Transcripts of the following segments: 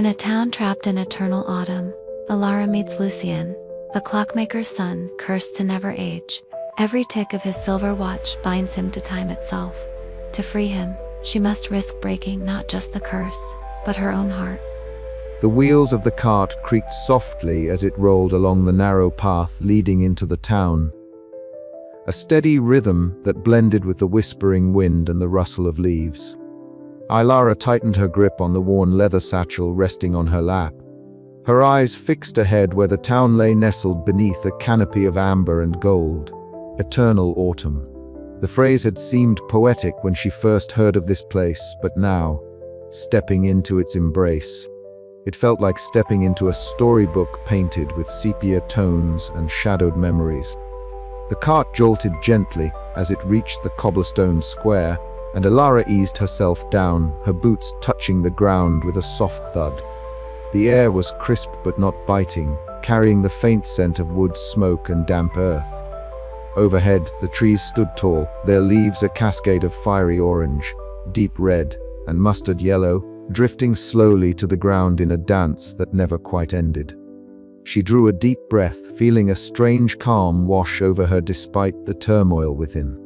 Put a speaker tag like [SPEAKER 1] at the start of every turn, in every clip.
[SPEAKER 1] In a town trapped in eternal autumn, Alara meets Lucien, the clockmaker's son, cursed to never age. Every tick of his silver watch binds him to time itself. To free him, she must risk breaking not just the curse, but her own heart.
[SPEAKER 2] The wheels of the cart creaked softly as it rolled along the narrow path leading into the town. A steady rhythm that blended with the whispering wind and the rustle of leaves. Alara tightened her grip on the worn leather satchel resting on her lap. Her eyes fixed ahead where the town lay nestled beneath a canopy of amber and gold. Eternal autumn. The phrase had seemed poetic when she first heard of this place, but now, stepping into its embrace, it felt like stepping into a storybook painted with sepia tones and shadowed memories. The cart jolted gently as it reached the cobblestone square, and Alara eased herself down, her boots touching the ground with a soft thud. The air was crisp but not biting, carrying the faint scent of wood smoke and damp earth. Overhead, the trees stood tall, their leaves a cascade of fiery orange, deep red, and mustard yellow, drifting slowly to the ground in a dance that never quite ended. She drew a deep breath, feeling a strange calm wash over her despite the turmoil within.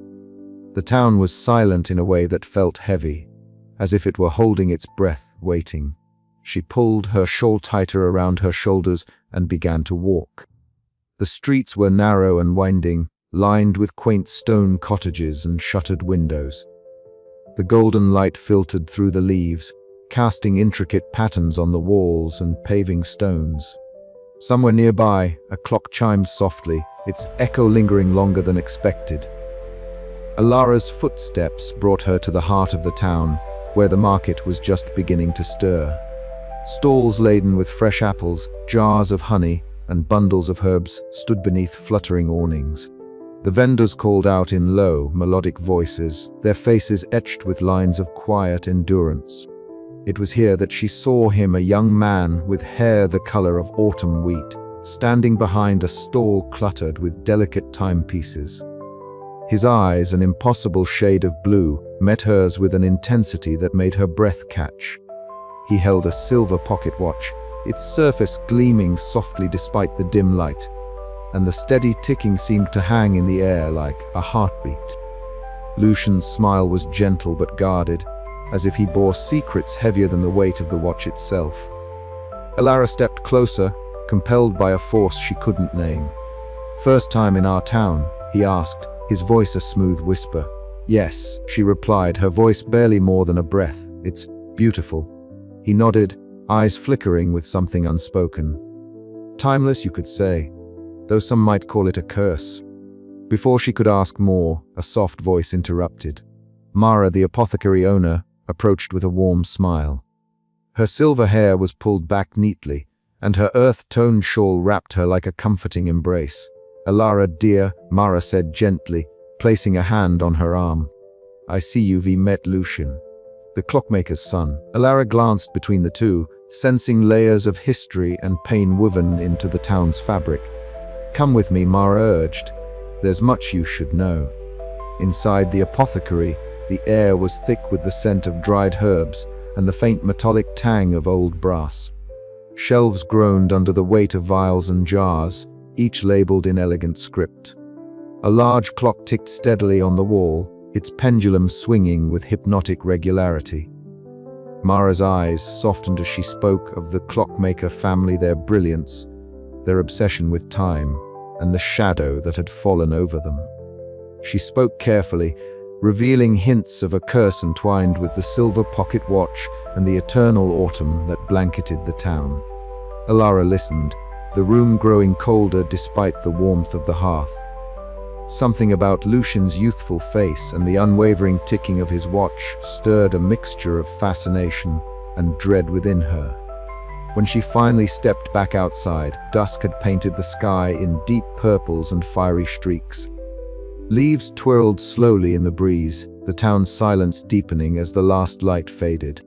[SPEAKER 2] The town was silent in a way that felt heavy, as if it were holding its breath, waiting. She pulled her shawl tighter around her shoulders and began to walk. The streets were narrow and winding, lined with quaint stone cottages and shuttered windows. The golden light filtered through the leaves, casting intricate patterns on the walls and paving stones. Somewhere nearby, a clock chimed softly, its echo lingering longer than expected. Alara's footsteps brought her to the heart of the town, where the market was just beginning to stir. Stalls laden with fresh apples, jars of honey, and bundles of herbs stood beneath fluttering awnings. The vendors called out in low, melodic voices, their faces etched with lines of quiet endurance. It was here that she saw him, a young man with hair the color of autumn wheat, standing behind a stall cluttered with delicate timepieces. His eyes, an impossible shade of blue, met hers with an intensity that made her breath catch. He held a silver pocket watch, its surface gleaming softly despite the dim light, and the steady ticking seemed to hang in the air like a heartbeat. Lucien's smile was gentle but guarded, as if he bore secrets heavier than the weight of the watch itself. Alara stepped closer, compelled by a force she couldn't name. "First time in our town?" he asked, his voice a smooth whisper. "Yes," she replied, her voice barely more than a breath. "It's beautiful." He nodded, eyes flickering with something unspoken. "Timeless, you could say, though some might call it a curse." Before she could ask more, a soft voice interrupted. Mara, the apothecary owner, approached with a warm smile. Her silver hair was pulled back neatly, and her earth-toned shawl wrapped her like a comforting embrace. "Alara, dear," Mara said gently, placing a hand on her arm. "I see you've met Lucien, the clockmaker's son." Alara glanced between the two, sensing layers of history and pain woven into the town's fabric. "Come with me," Mara urged. "There's much you should know." Inside the apothecary, the air was thick with the scent of dried herbs and the faint metallic tang of old brass. Shelves groaned under the weight of vials and jars, each labeled in elegant script. A large clock ticked steadily on the wall, its pendulum swinging with hypnotic regularity. Mara's eyes softened as she spoke of the clockmaker family, their brilliance, their obsession with time, and the shadow that had fallen over them. She spoke carefully, revealing hints of a curse entwined with the silver pocket watch and the eternal autumn that blanketed the town. Alara listened, the room growing colder despite the warmth of the hearth. Something about Lucien's youthful face and the unwavering ticking of his watch stirred a mixture of fascination and dread within her. When she finally stepped back outside, dusk had painted the sky in deep purples and fiery streaks. Leaves twirled slowly in the breeze, the town's silence deepening as the last light faded.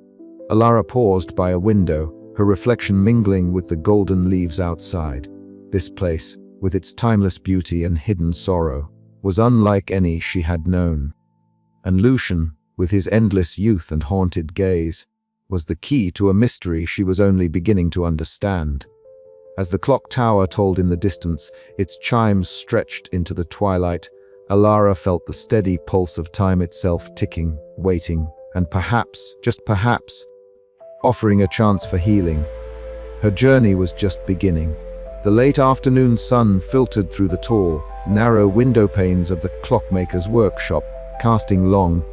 [SPEAKER 2] Alara paused by a window, her reflection mingling with the golden leaves outside. This place, with its timeless beauty and hidden sorrow, was unlike any she had known. And Lucien, with his endless youth and haunted gaze, was the key to a mystery she was only beginning to understand. As the clock tower tolled in the distance, its chimes stretched into the twilight, Alara felt the steady pulse of time itself ticking, waiting, and perhaps, just perhaps, offering a chance for healing. Her journey was just beginning. The late afternoon sun filtered through the tall, narrow window panes of the clockmaker's workshop, casting long,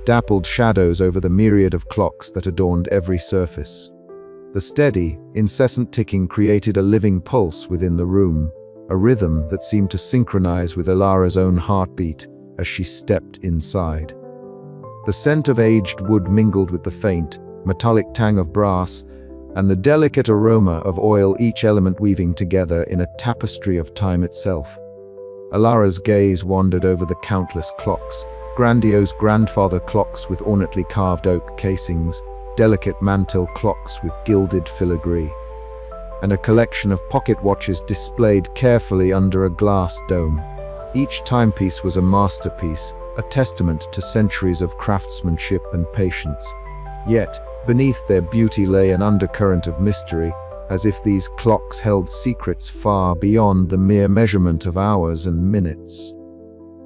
[SPEAKER 2] dappled shadows over the myriad of clocks that adorned every surface. The steady, incessant ticking created a living pulse within the room, a rhythm that seemed to synchronize with Alara's own heartbeat as she stepped inside. The scent of aged wood mingled with the faint, metallic tang of brass, and the delicate aroma of oil, each element weaving together in a tapestry of time itself. Alara's gaze wandered over the countless clocks, grandiose grandfather clocks with ornately carved oak casings, delicate mantel clocks with gilded filigree, and a collection of pocket watches displayed carefully under a glass dome. Each timepiece was a masterpiece, a testament to centuries of craftsmanship and patience. Yet, beneath their beauty lay an undercurrent of mystery, as if these clocks held secrets far beyond the mere measurement of hours and minutes.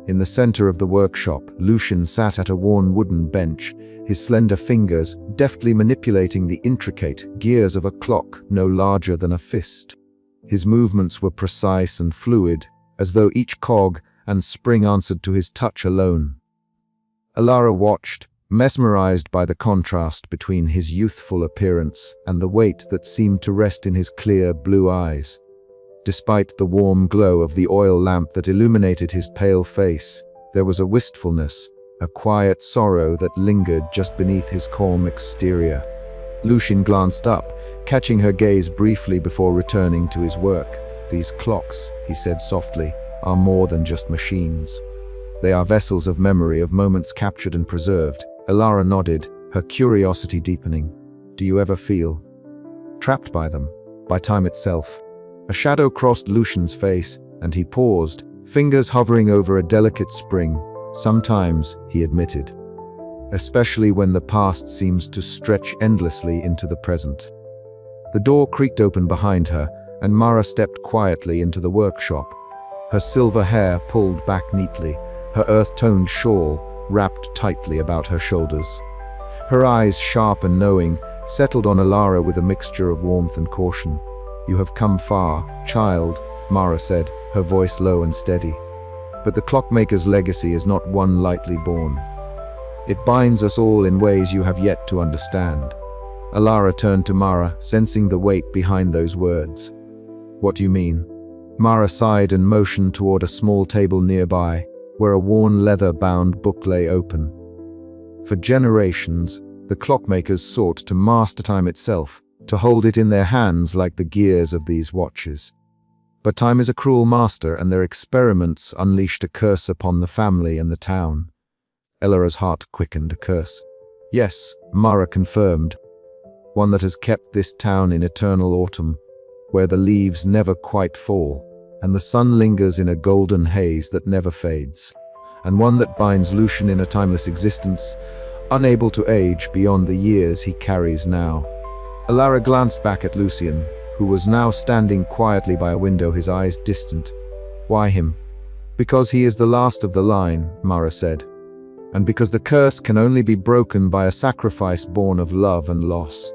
[SPEAKER 2] In the center of the workshop, Lucian sat at a worn wooden bench, his slender fingers deftly manipulating the intricate gears of a clock no larger than a fist. His movements were precise and fluid, as though each cog and spring answered to his touch alone. Alara watched, mesmerized by the contrast between his youthful appearance and the weight that seemed to rest in his clear blue eyes. Despite the warm glow of the oil lamp that illuminated his pale face, there was a wistfulness, a quiet sorrow that lingered just beneath his calm exterior. Lucian glanced up, catching her gaze briefly before returning to his work. "These clocks," he said softly, "are more than just machines. They are vessels of memory, of moments captured and preserved." Alara nodded, her curiosity deepening. "Do you ever feel trapped by them, by time itself?" A shadow crossed Lucian's face, and he paused, fingers hovering over a delicate spring. "Sometimes," he admitted, "especially when the past seems to stretch endlessly into the present." The door creaked open behind her, and Mara stepped quietly into the workshop, her silver hair pulled back neatly, her earth-toned shawl wrapped tightly about her shoulders. Her eyes, sharp and knowing, settled on Alara with a mixture of warmth and caution. "You have come far, child," Mara said, her voice low and steady. "But the clockmaker's legacy is not one lightly borne. It binds us all in ways you have yet to understand." Alara turned to Mara, sensing the weight behind those words. "What do you mean?" Mara sighed and motioned toward a small table nearby, where a worn leather-bound book lay open. For generations, the clockmakers sought to master time itself, to hold it in their hands like the gears of these watches. But time is a cruel master, and their experiments unleashed a curse upon the family and the town. Alara's heart quickened. "A curse?" "Yes," Mara confirmed. "One that has kept this town in eternal autumn, where the leaves never quite fall, and the sun lingers in a golden haze that never fades. And one that binds Lucian in a timeless existence, unable to age beyond the years he carries now." Alara glanced back at Lucian, who was now standing quietly by a window, his eyes distant. "Why him?" "Because he is the last of the line," Mara said. "And because the curse can only be broken by a sacrifice born of love and loss."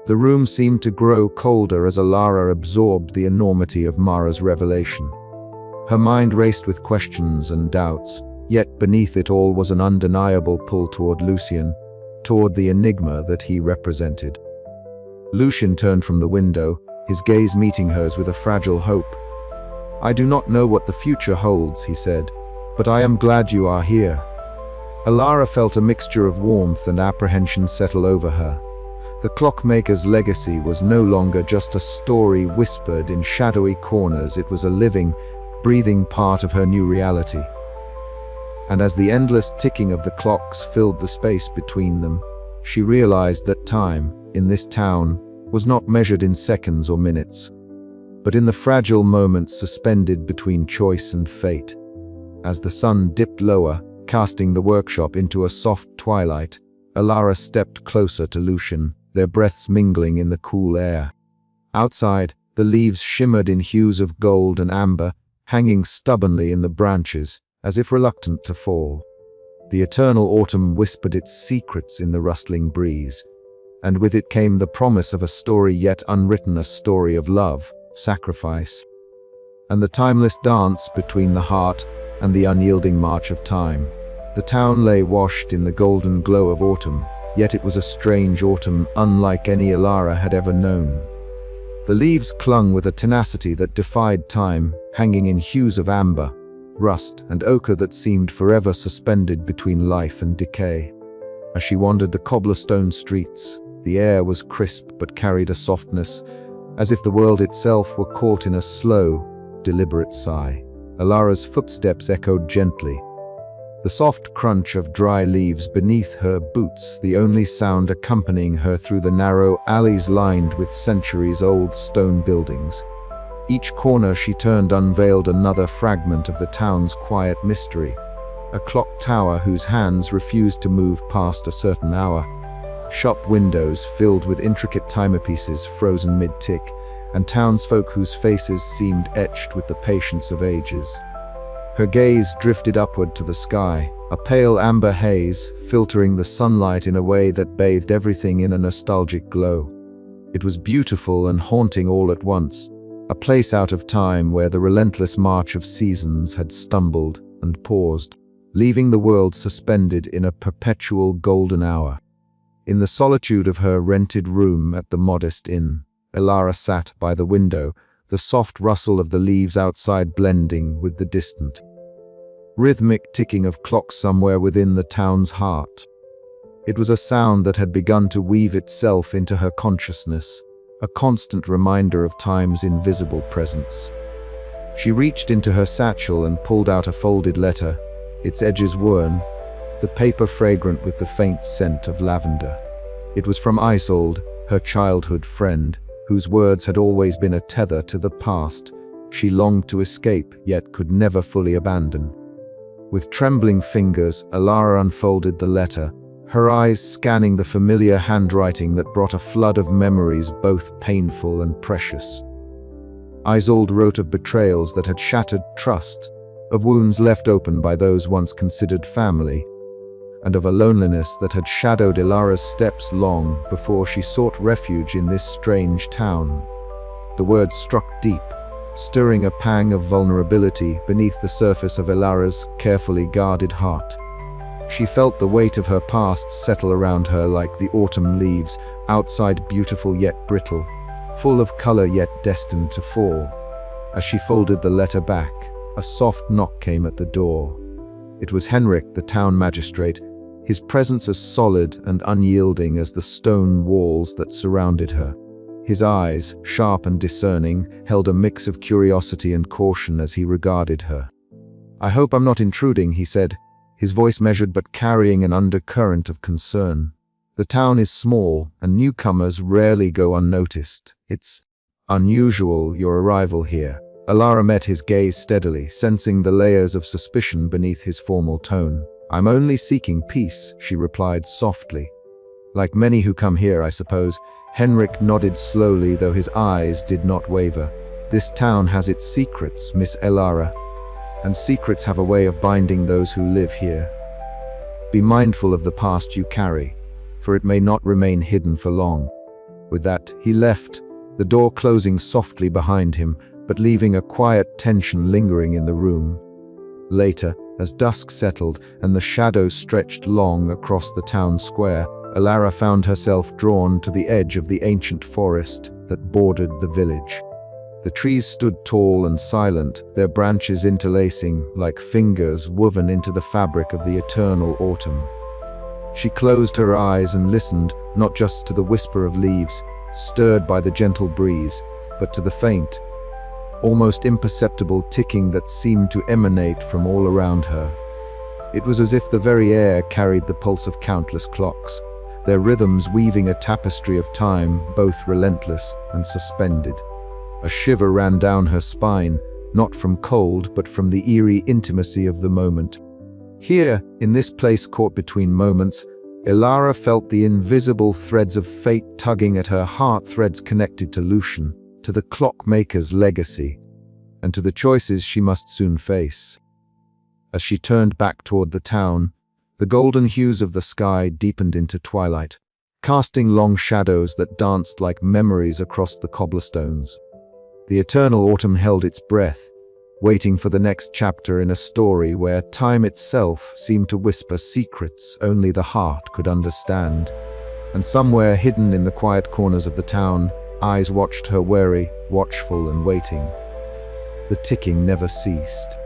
[SPEAKER 2] The room seemed to grow colder as Alara absorbed the enormity of Mara's revelation. Her mind raced with questions and doubts, yet beneath it all was an undeniable pull toward Lucian, toward the enigma that he represented. Lucian turned from the window, his gaze meeting hers with a fragile hope. "I do not know what the future holds," he said, "but I am glad you are here." Alara felt a mixture of warmth and apprehension settle over her. The clockmaker's legacy was no longer just a story whispered in shadowy corners, it was a living, breathing part of her new reality. And as the endless ticking of the clocks filled the space between them, she realized that time, in this town, was not measured in seconds or minutes, but in the fragile moments suspended between choice and fate. As the sun dipped lower, casting the workshop into a soft twilight, Alara stepped closer to Lucian, their breaths mingling in the cool air. Outside, the leaves shimmered in hues of gold and amber, hanging stubbornly in the branches, as if reluctant to fall. The eternal autumn whispered its secrets in the rustling breeze, and with it came the promise of a story yet unwritten, a story of love, sacrifice, and the timeless dance between the heart and the unyielding march of time. The town lay washed in the golden glow of autumn, yet it was a strange autumn unlike any Alara had ever known. The leaves clung with a tenacity that defied time, hanging in hues of amber, rust, and ochre that seemed forever suspended between life and decay. As she wandered the cobblestone streets, the air was crisp but carried a softness, as if the world itself were caught in a slow, deliberate sigh. Alara's footsteps echoed gently, the soft crunch of dry leaves beneath her boots the only sound accompanying her through the narrow alleys lined with centuries-old stone buildings. Each corner she turned unveiled another fragment of the town's quiet mystery, a clock tower whose hands refused to move past a certain hour, shop windows filled with intricate timepieces frozen mid-tick, and townsfolk whose faces seemed etched with the patience of ages. Her gaze drifted upward to the sky, a pale amber haze filtering the sunlight in a way that bathed everything in a nostalgic glow. It was beautiful and haunting all at once, a place out of time where the relentless march of seasons had stumbled and paused, leaving the world suspended in a perpetual golden hour. In the solitude of her rented room at the modest inn, Alara sat by the window, the soft rustle of the leaves outside blending with the distant, rhythmic ticking of clocks somewhere within the town's heart. It was a sound that had begun to weave itself into her consciousness, a constant reminder of time's invisible presence. She reached into her satchel and pulled out a folded letter, its edges worn, the paper fragrant with the faint scent of lavender. It was from Isolde, her childhood friend, whose words had always been a tether to the past she longed to escape yet could never fully abandon. With trembling fingers, Alara unfolded the letter, her eyes scanning the familiar handwriting that brought a flood of memories both painful and precious. Isolde wrote of betrayals that had shattered trust, of wounds left open by those once considered family, and of a loneliness that had shadowed Alara's steps long before she sought refuge in this strange town. The words struck deep, stirring a pang of vulnerability beneath the surface of Alara's carefully guarded heart. She felt the weight of her past settle around her like the autumn leaves, outside beautiful yet brittle, full of color yet destined to fall. As she folded the letter back, a soft knock came at the door. It was Henrik, the town magistrate, his presence as solid and unyielding as the stone walls that surrounded her. His eyes, sharp and discerning, held a mix of curiosity and caution as he regarded her. "I hope I'm not intruding," he said, his voice measured but carrying an undercurrent of concern. "The town is small, and newcomers rarely go unnoticed. It's unusual, your arrival here." Alara met his gaze steadily, sensing the layers of suspicion beneath his formal tone. "I'm only seeking peace," she replied softly. "Like many who come here, I suppose." Henrik nodded slowly, though his eyes did not waver. "This town has its secrets, Miss Alara, and secrets have a way of binding those who live here. Be mindful of the past you carry, for it may not remain hidden for long." With that, he left, the door closing softly behind him, but leaving a quiet tension lingering in the room. Later, as dusk settled and the shadows stretched long across the town square, Alara found herself drawn to the edge of the ancient forest that bordered the village. The trees stood tall and silent, their branches interlacing like fingers woven into the fabric of the eternal autumn. She closed her eyes and listened, not just to the whisper of leaves, stirred by the gentle breeze, but to the faint, almost imperceptible ticking that seemed to emanate from all around her. It was as if the very air carried the pulse of countless clocks, their rhythms weaving a tapestry of time, both relentless and suspended. A shiver ran down her spine, not from cold, but from the eerie intimacy of the moment. Here, in this place caught between moments, Ilara felt the invisible threads of fate tugging at her heart, threads connected to Lucian, to the Clockmaker's legacy, and to the choices she must soon face. As she turned back toward the town, the golden hues of the sky deepened into twilight, casting long shadows that danced like memories across the cobblestones. The eternal autumn held its breath, waiting for the next chapter in a story where time itself seemed to whisper secrets only the heart could understand. And somewhere hidden in the quiet corners of the town, eyes watched her, wary, watchful and waiting. The ticking never ceased.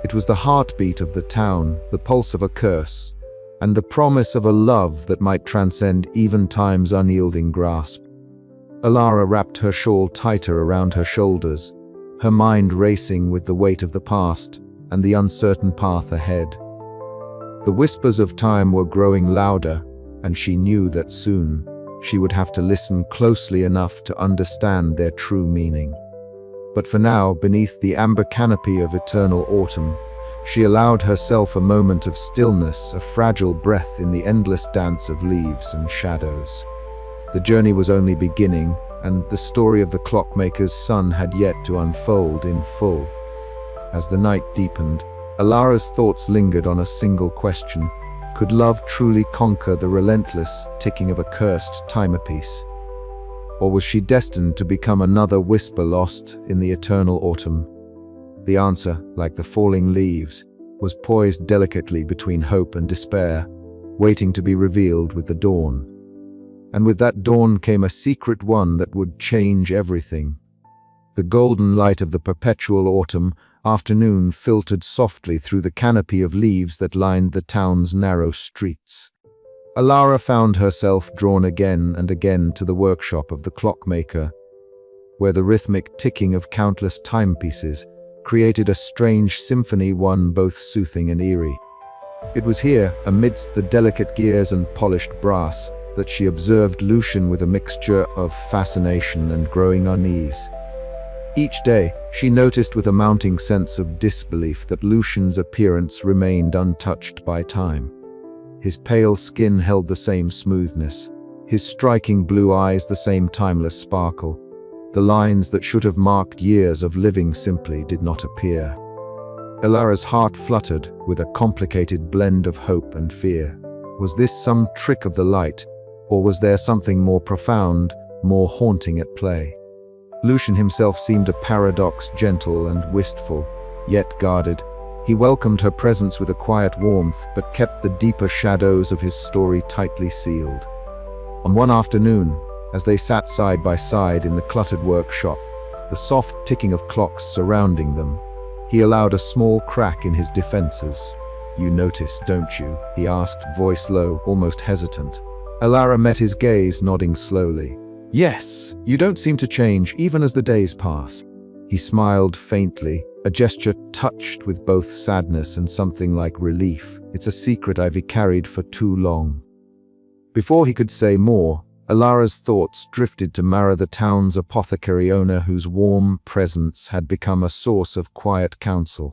[SPEAKER 2] It was the heartbeat of the town, the pulse of a curse, and the promise of a love that might transcend even time's unyielding grasp. Ilara wrapped her shawl tighter around her shoulders, her mind racing with the weight of the past and the uncertain path ahead. The whispers of time were growing louder, and she knew that soon she would have to listen closely enough to understand their true meaning. But for now, beneath the amber canopy of eternal autumn, she allowed herself a moment of stillness, a fragile breath in the endless dance of leaves and shadows. The journey was only beginning, and the story of the Clockmaker's son had yet to unfold in full. As the night deepened, Ilara's thoughts lingered on a single question. Could love truly conquer the relentless ticking of a cursed timepiece? Or was she destined to become another whisper lost in the eternal autumn? The answer, like the falling leaves, was poised delicately between hope and despair, waiting to be revealed with the dawn. And with that dawn came a secret one that would change everything. The golden light of the perpetual autumn afternoon filtered softly through the canopy of leaves that lined the town's narrow streets. Ilara found herself drawn again and again to the workshop of the Clockmaker, where the rhythmic ticking of countless timepieces created a strange symphony, one both soothing and eerie. It was here, amidst the delicate gears and polished brass, that she observed Lucian with a mixture of fascination and growing unease. Each day, she noticed with a mounting sense of disbelief that Lucian's appearance remained untouched by time. His pale skin held the same smoothness, his striking blue eyes the same timeless sparkle. The lines that should have marked years of living simply did not appear. Ilara's heart fluttered with a complicated blend of hope and fear. Was this some trick of the light, or was there something more profound, more haunting at play? Lucian himself seemed a paradox, gentle and wistful, yet guarded. He welcomed her presence with a quiet warmth, but kept the deeper shadows of his story tightly sealed. On one afternoon, as they sat side by side in the cluttered workshop, the soft ticking of clocks surrounding them, he allowed a small crack in his defenses. "You notice, don't you?" he asked, voice low, almost hesitant. Ilara met his gaze, nodding slowly. "Yes, you don't seem to change, even as the days pass." He smiled faintly, a gesture touched with both sadness and something like relief. "It's a secret I've carried for too long." Before he could say more, Ilara's thoughts drifted to Mara, the town's apothecary owner, whose warm presence had become a source of quiet counsel.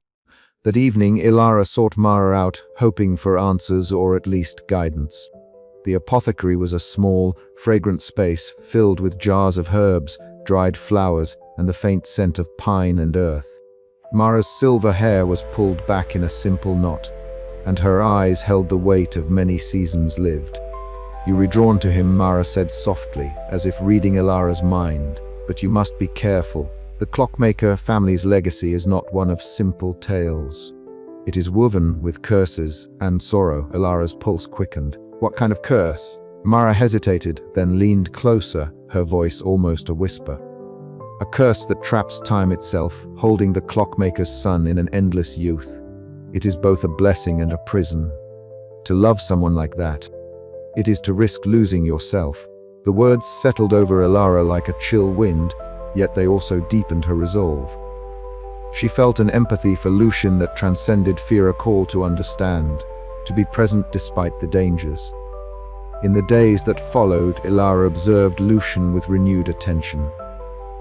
[SPEAKER 2] That evening, Ilara sought Mara out, hoping for answers or at least guidance. The apothecary was a small, fragrant space filled with jars of herbs, dried flowers, and the faint scent of pine and earth. Mara's silver hair was pulled back in a simple knot, and her eyes held the weight of many seasons lived. "You were drawn to him," Mara said softly, as if reading Ilara's mind. "But you must be careful. The Clockmaker family's legacy is not one of simple tales. It is woven with curses and sorrow." Ilara's pulse quickened. "What kind of curse?" Mara hesitated, then leaned closer, her voice almost a whisper. "A curse that traps time itself, holding the Clockmaker's son in an endless youth. It is both a blessing and a prison. To love someone like that, it is to risk losing yourself." The words settled over Ilara like a chill wind, yet they also deepened her resolve. She felt an empathy for Lucian that transcended fear, a call to understand, to be present despite the dangers. In the days that followed, Ilara observed Lucian with renewed attention.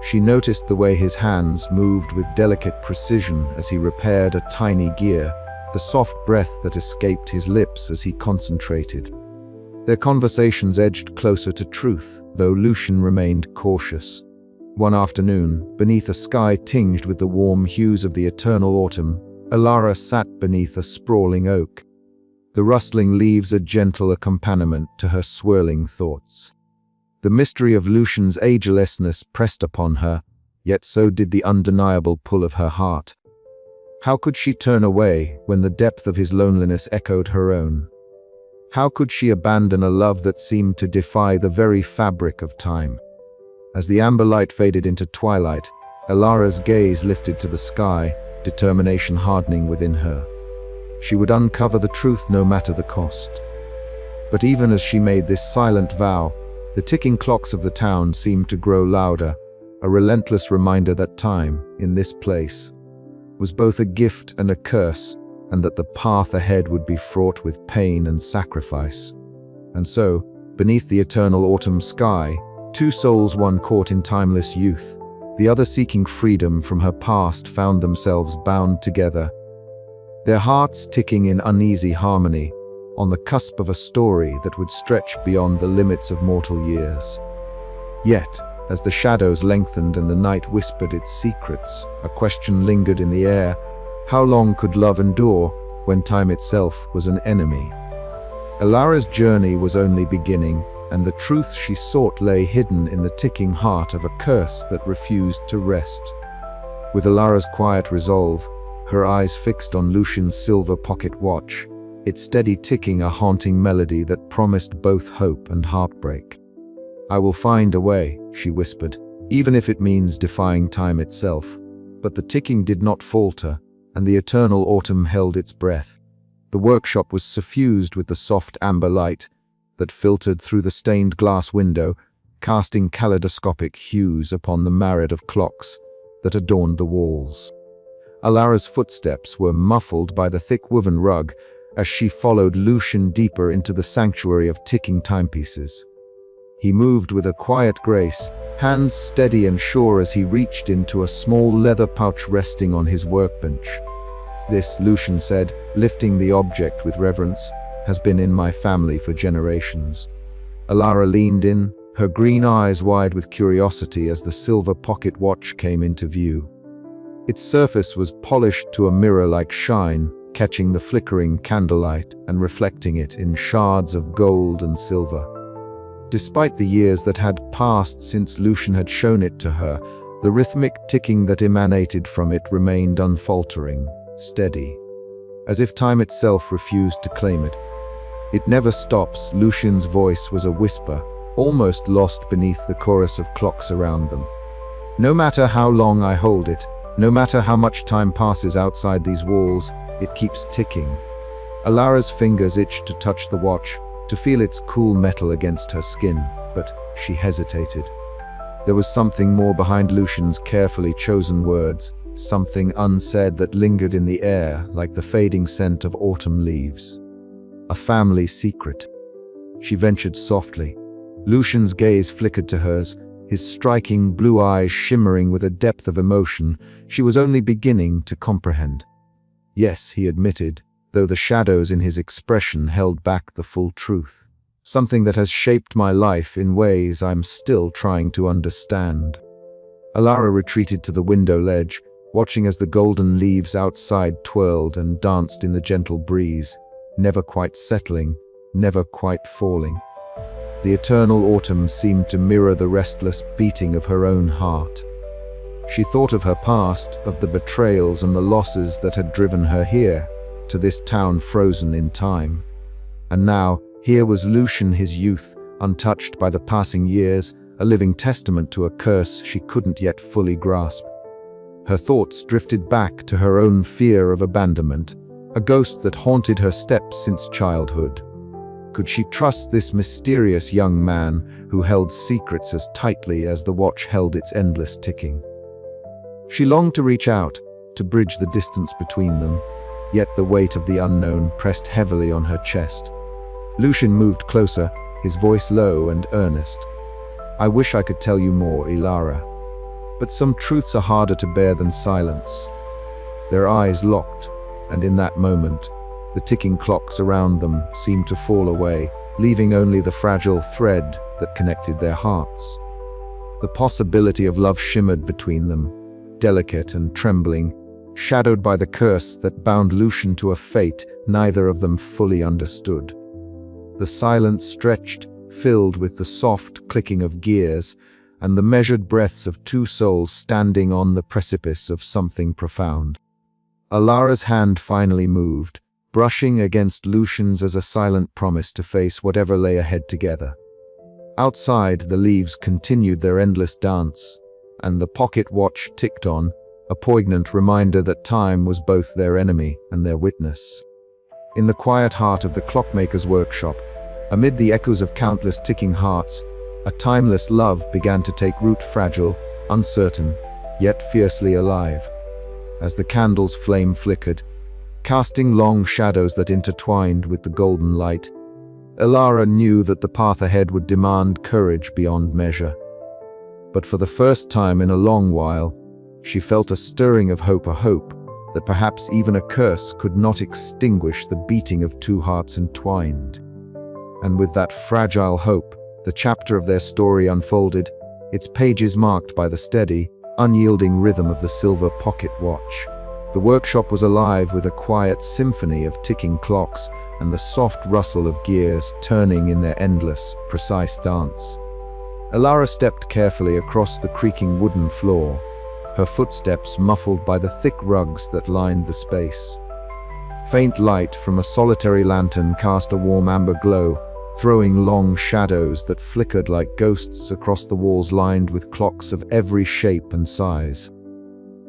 [SPEAKER 2] She noticed the way his hands moved with delicate precision as he repaired a tiny gear, the soft breath that escaped his lips as he concentrated. Their conversations edged closer to truth, though Lucian remained cautious. One afternoon, beneath a sky tinged with the warm hues of the eternal autumn, Alara sat beneath a sprawling oak, the rustling leaves a gentle accompaniment to her swirling thoughts. The mystery of Lucian's agelessness pressed upon her, yet so did the undeniable pull of her heart. How could she turn away when the depth of his loneliness echoed her own? How could she abandon a love that seemed to defy the very fabric of time? As the amber light faded into twilight, Alara's gaze lifted to the sky, determination hardening within her. She would uncover the truth no matter the cost. But even as she made this silent vow, the ticking clocks of the town seemed to grow louder, a relentless reminder that time, in this place, was both a gift and a curse, and that the path ahead would be fraught with pain and sacrifice. And so, beneath the eternal autumn sky, two souls, one caught in timeless youth, the other seeking freedom from her past, found themselves bound together, their hearts ticking in uneasy harmony, on the cusp of a story that would stretch beyond the limits of mortal years. Yet, as the shadows lengthened and the night whispered its secrets, a question lingered in the air: how long could love endure when time itself was an enemy? Alara's journey was only beginning, and the truth she sought lay hidden in the ticking heart of a curse that refused to rest. With Alara's quiet resolve, her eyes fixed on Lucian's silver pocket watch, its steady ticking a haunting melody that promised both hope and heartbreak. "I will find a way," she whispered, "even if it means defying time itself." But the ticking did not falter, and the eternal autumn held its breath. The workshop was suffused with the soft amber light that filtered through the stained glass window, casting kaleidoscopic hues upon the myriad of clocks that adorned the walls. Alara's footsteps were muffled by the thick woven rug as she followed Lucian deeper into the sanctuary of ticking timepieces. He moved with a quiet grace, hands steady and sure as he reached into a small leather pouch resting on his workbench. "This," Lucian said, lifting the object with reverence, "has been in my family for generations." Alara leaned in, her green eyes wide with curiosity as the silver pocket watch came into view. Its surface was polished to a mirror-like shine, catching the flickering candlelight and reflecting it in shards of gold and silver. Despite the years that had passed since Lucian had shown it to her, the rhythmic ticking that emanated from it remained unfaltering, steady, as if time itself refused to claim it. "It never stops," Lucian's voice was a whisper, almost lost beneath the chorus of clocks around them. "No matter how long I hold it, no matter how much time passes outside these walls, it keeps ticking." Alara's fingers itched to touch the watch, to feel its cool metal against her skin, but she hesitated. There was something more behind Lucian's carefully chosen words, something unsaid that lingered in the air like the fading scent of autumn leaves. A family secret. She ventured softly. Lucian's gaze flickered to hers, his striking blue eyes shimmering with a depth of emotion she was only beginning to comprehend. "Yes," he admitted, though the shadows in his expression held back the full truth. "Something that has shaped my life in ways I'm still trying to understand." Alara retreated to the window ledge, watching as the golden leaves outside twirled and danced in the gentle breeze, never quite settling, never quite falling. The eternal autumn seemed to mirror the restless beating of her own heart. She thought of her past, of the betrayals and the losses that had driven her here, to this town frozen in time. And now, here was Lucian, his youth, untouched by the passing years, a living testament to a curse she couldn't yet fully grasp. Her thoughts drifted back to her own fear of abandonment, a ghost that haunted her steps since childhood. Could she trust this mysterious young man who held secrets as tightly as the watch held its endless ticking? She longed to reach out, to bridge the distance between them, yet the weight of the unknown pressed heavily on her chest. Lucian moved closer, his voice low and earnest. "I wish I could tell you more, Alara, but some truths are harder to bear than silence." Their eyes locked, and in that moment, the ticking clocks around them seemed to fall away, leaving only the fragile thread that connected their hearts. The possibility of love shimmered between them, delicate and trembling, shadowed by the curse that bound Lucian to a fate neither of them fully understood. The silence stretched, filled with the soft clicking of gears and the measured breaths of two souls standing on the precipice of something profound. Alara's hand finally moved, brushing against Lucian's as a silent promise to face whatever lay ahead together. Outside, the leaves continued their endless dance, and the pocket watch ticked on, a poignant reminder that time was both their enemy and their witness. In the quiet heart of the clockmaker's workshop, amid the echoes of countless ticking hearts, a timeless love began to take root, fragile, uncertain, yet fiercely alive. As the candle's flame flickered, casting long shadows that intertwined with the golden light, Alara knew that the path ahead would demand courage beyond measure. But for the first time in a long while, she felt a stirring of hope, a hope that perhaps even a curse could not extinguish the beating of two hearts entwined. And with that fragile hope, the chapter of their story unfolded, its pages marked by the steady, unyielding rhythm of the silver pocket watch. The workshop was alive with a quiet symphony of ticking clocks and the soft rustle of gears turning in their endless, precise dance. Alara stepped carefully across the creaking wooden floor, her footsteps muffled by the thick rugs that lined the space. Faint light from a solitary lantern cast a warm amber glow, throwing long shadows that flickered like ghosts across the walls lined with clocks of every shape and size.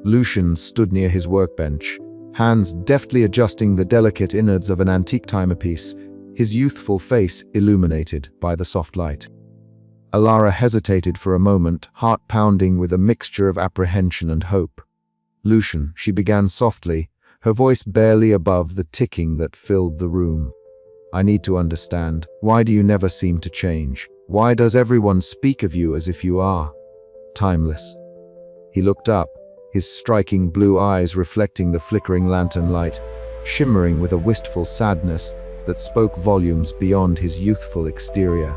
[SPEAKER 2] Lucian stood near his workbench, hands deftly adjusting the delicate innards of an antique timepiece, his youthful face illuminated by the soft light. Alara hesitated for a moment, heart pounding with a mixture of apprehension and hope. "Lucian," she began softly, her voice barely above the ticking that filled the room. "I need to understand. Why do you never seem to change? Why does everyone speak of you as if you are timeless?" He looked up, his striking blue eyes reflecting the flickering lantern light, shimmering with a wistful sadness that spoke volumes beyond his youthful exterior.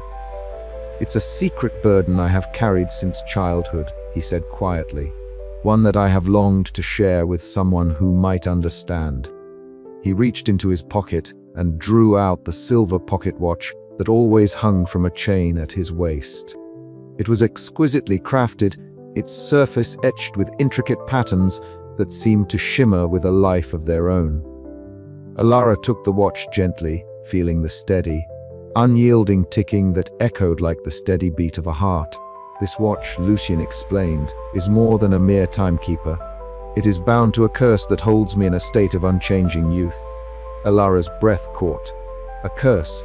[SPEAKER 2] "It's a secret burden I have carried since childhood," he said quietly, "one that I have longed to share with someone who might understand." He reached into his pocket and drew out the silver pocket watch that always hung from a chain at his waist. It was exquisitely crafted, its surface etched with intricate patterns that seemed to shimmer with a life of their own. Alara took the watch gently, feeling the steady, unyielding ticking that echoed like the steady beat of a heart. "This watch," Lucian explained, "is more than a mere timekeeper. It is bound to a curse that holds me in a state of unchanging youth." Alara's breath caught. "A curse?"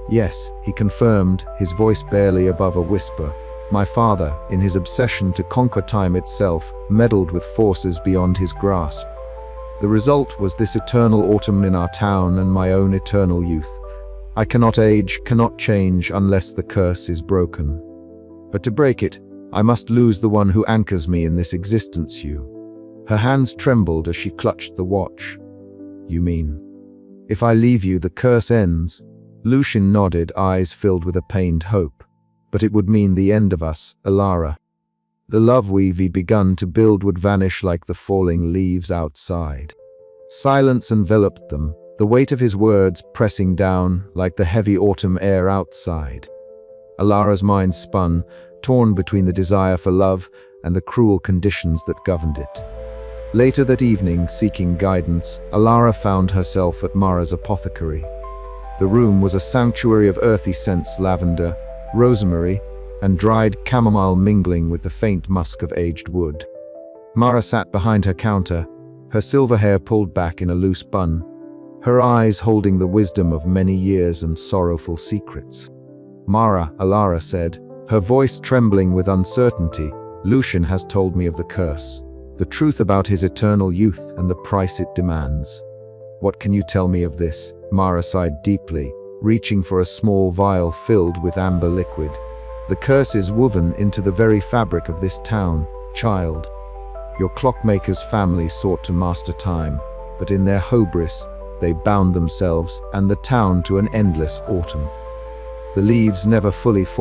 [SPEAKER 2] "Yes," he confirmed, his voice barely above a whisper. "My father, in his obsession to conquer time itself, meddled with forces beyond his grasp. The result was this eternal autumn in our town and my own eternal youth. I cannot age, cannot change unless the curse is broken. But to break it, I must lose the one who anchors me in this existence, you." Her hands trembled as she clutched the watch. "You mean, if I leave you, the curse ends?" Lucian nodded, eyes filled with a pained hope. "But it would mean the end of us, Alara. The love we've begun to build would vanish like the falling leaves outside." Silence enveloped them, the weight of his words pressing down like the heavy autumn air outside. Alara's mind spun, torn between the desire for love and the cruel conditions that governed it. Later that evening, seeking guidance, Alara found herself at Mara's apothecary. The room was a sanctuary of earthy scents, lavender, rosemary, and dried chamomile mingling with the faint musk of aged wood. Mara sat behind her counter, her silver hair pulled back in a loose bun, her eyes holding the wisdom of many years and sorrowful secrets. "Mara," Alara said, her voice trembling with uncertainty, "Lucian has told me of the curse, the truth about his eternal youth and the price it demands." "What can you tell me of this?" Mara sighed deeply, reaching for a small vial filled with amber liquid. "The curse is woven into the very fabric of this town, child. Your clockmaker's family sought to master time, but in their hubris, they bound themselves and the town to an endless autumn. the leaves never fully fall.